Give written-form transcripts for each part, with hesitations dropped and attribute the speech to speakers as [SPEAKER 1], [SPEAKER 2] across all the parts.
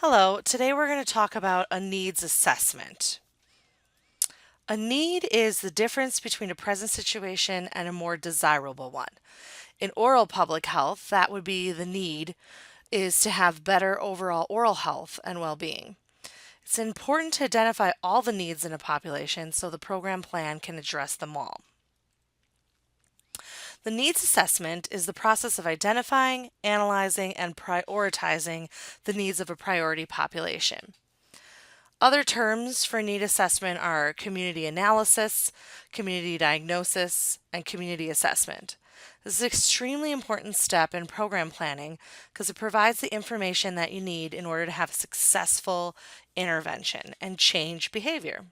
[SPEAKER 1] Hello, today we're going to talk about a needs assessment. A need is the difference between a present situation and a more desirable one. In oral public health, that would be the need is to have better overall oral health and well being. It's important to identify all the needs in a population so the program plan can address them all. The needs assessment is the process of identifying, analyzing, and prioritizing the needs of a priority population. Other terms for need assessment are community analysis, community diagnosis, and community assessment. This is an extremely important step in program planning because it provides the information that you need in order to have a successful intervention and change behavior.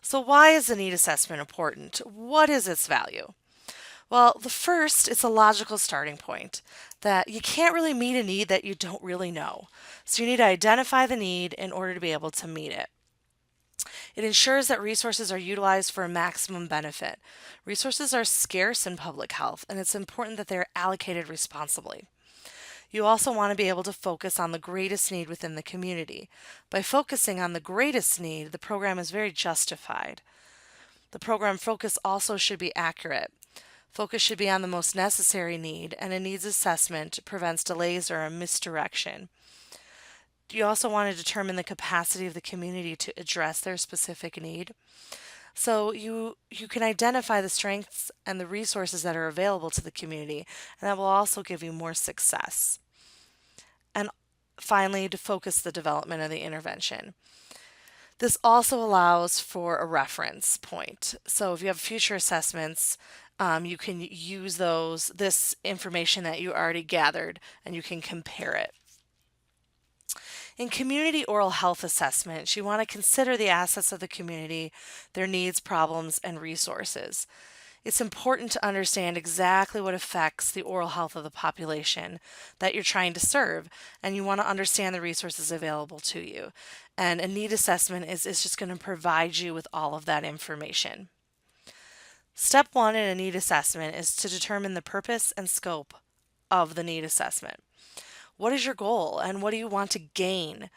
[SPEAKER 1] So, why is the need assessment important? What is its value? Well, the first, it's a logical starting point that you can't really meet a need that you don't really know. So you need to identify the need in order to be able to meet it. It ensures that resources are utilized for a maximum benefit. Resources are scarce in public health, and it's important that they're allocated responsibly. You also want to be able to focus on the greatest need within the community. By focusing on the greatest need, the program is very justified. The program focus also should be accurate. Focus should be on the most necessary need, and a needs assessment prevents delays or a misdirection. You also want to determine the capacity of the community to address their specific need. So you can identify the strengths and the resources that are available to the community, and that will also give you more success. And finally, to focus the development of the intervention. This also allows for a reference point. So if you have future assessments, you can use this information that you already gathered, and you can compare it. In community oral health assessments, you want to consider the assets of the community, their needs, problems, and resources. It's important to understand exactly what affects the oral health of the population that you're trying to serve, and you want to understand the resources available to you. And a need assessment is just going to provide you with all of that information. Step one in a need assessment is to determine the purpose and scope of the need assessment. What is your goal and what do you want to gain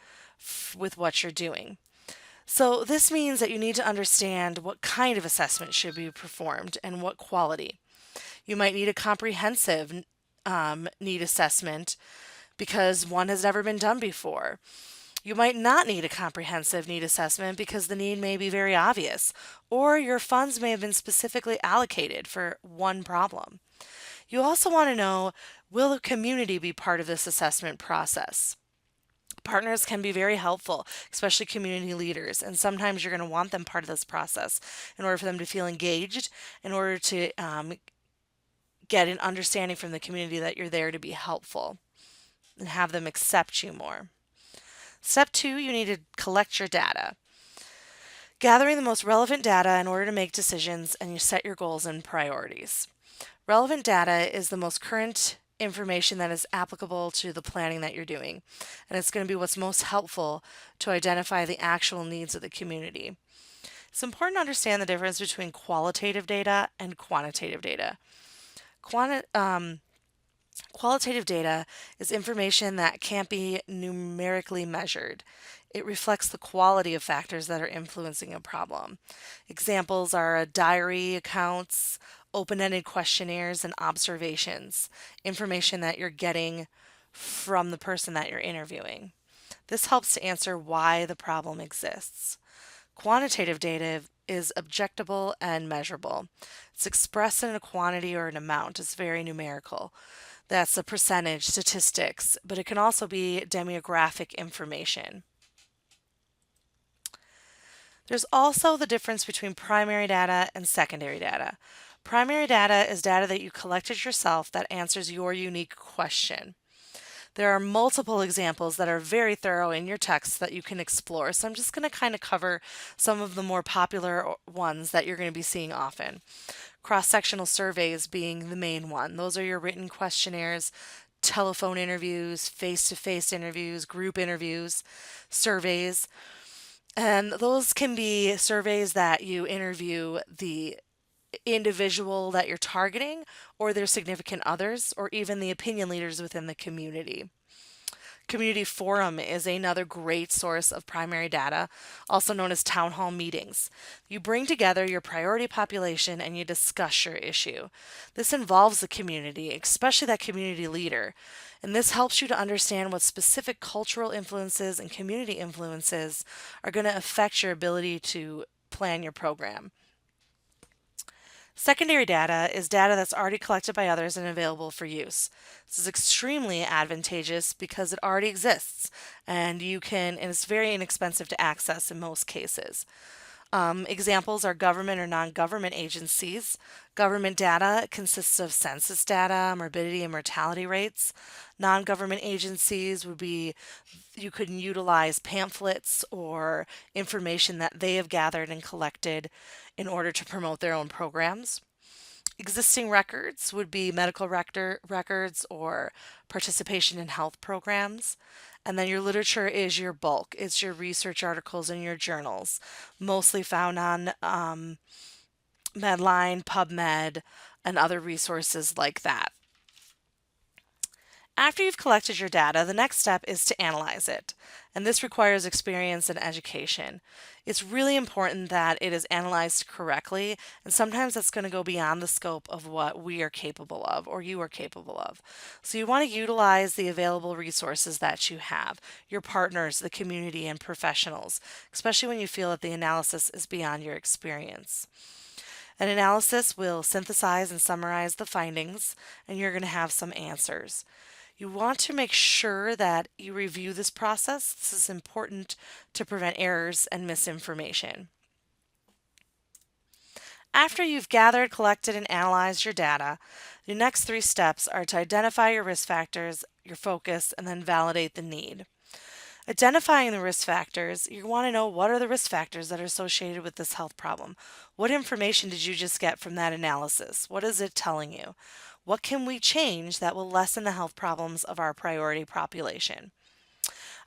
[SPEAKER 1] with what you're doing? So, this means that you need to understand what kind of assessment should be performed and what quality. You might need a comprehensive need assessment because one has never been done before. You might not need a comprehensive need assessment because the need may be very obvious, or your funds may have been specifically allocated for one problem. You also want to know, will the community be part of this assessment process? Partners can be very helpful, especially community leaders, and sometimes you're going to want them part of this process in order for them to feel engaged, in order to get an understanding from the community that you're there to be helpful and have them accept you more. Step two, you need to collect your data. Gathering the most relevant data in order to make decisions and you set your goals and priorities. Relevant data is the most current information that is applicable to the planning that you're doing, and it's going to be what's most helpful to identify the actual needs of the community. It's important to understand the difference between qualitative data and quantitative data. Quanti- um, Qualitative data is information that can't be numerically measured. It reflects the quality of factors that are influencing a problem. Examples are diary accounts, open ended questionnaires, and observations, information that you're getting from the person that you're interviewing. This helps to answer why the problem exists. Quantitative data is objectable and measurable. It's expressed in a quantity or an amount. It's very numerical. That's a percentage, statistics, but it can also be demographic information. There's also the difference between primary data and secondary data. Primary data is data that you collected yourself that answers your unique question. There are multiple examples that are very thorough in your text that you can explore, so I'm just going to kind of cover some of the more popular ones that you're going to be seeing often. Cross-sectional surveys being the main one. Those are your written questionnaires, telephone interviews, face-to-face interviews, group interviews, surveys. And those can be surveys that you interview the individual that you're targeting or their significant others or even the opinion leaders within the community. Community forum is another great source of primary data, also known as town hall meetings. You bring together your priority population and you discuss your issue. This involves the community, especially that community leader, and this helps you to understand what specific cultural influences and community influences are going to affect your ability to plan your program. Secondary data is data that's already collected by others and available for use. This is extremely advantageous because it already exists and it's very inexpensive to access in most cases. Examples are government or non government agencies. Government data consists of census data, morbidity and mortality rates. Non government agencies would be, you could utilize pamphlets or information that they have gathered and collected in order to promote their own programs. Existing records would be records or participation in health programs. And then your literature is your bulk. It's your research articles and your journals, mostly found on Medline, PubMed, and other resources like that. After you've collected your data, the next step is to analyze it, and this requires experience and education. It's really important that it is analyzed correctly, and sometimes that's going to go beyond the scope of what we are capable of or you are capable of. So you want to utilize the available resources that you have, your partners, the community, and professionals, especially when you feel that the analysis is beyond your experience. An analysis will synthesize and summarize the findings, and you're going to have some answers. You want to make sure that you review this process. This is important to prevent errors and misinformation. After you've gathered, collected, and analyzed your data, the next three steps are to identify your risk factors, your focus, and then validate the need. Identifying the risk factors, you want to know what are the risk factors that are associated with this health problem. What information did you just get from that analysis? What is it telling you? What can we change that will lessen the health problems of our priority population?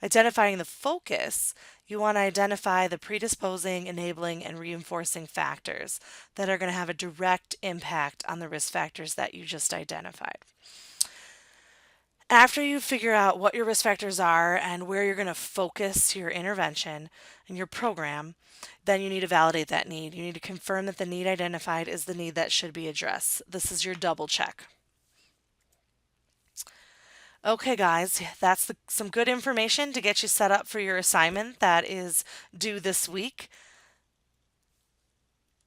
[SPEAKER 1] Identifying the focus, you want to identify the predisposing, enabling, and reinforcing factors that are going to have a direct impact on the risk factors that you just identified. After you figure out what your risk factors are and where you're going to focus your intervention and your program, then you need to validate that need. You need to confirm that the need identified is the need that should be addressed. This is your double check. Okay, guys, that's some good information to get you set up for your assignment that is due this week.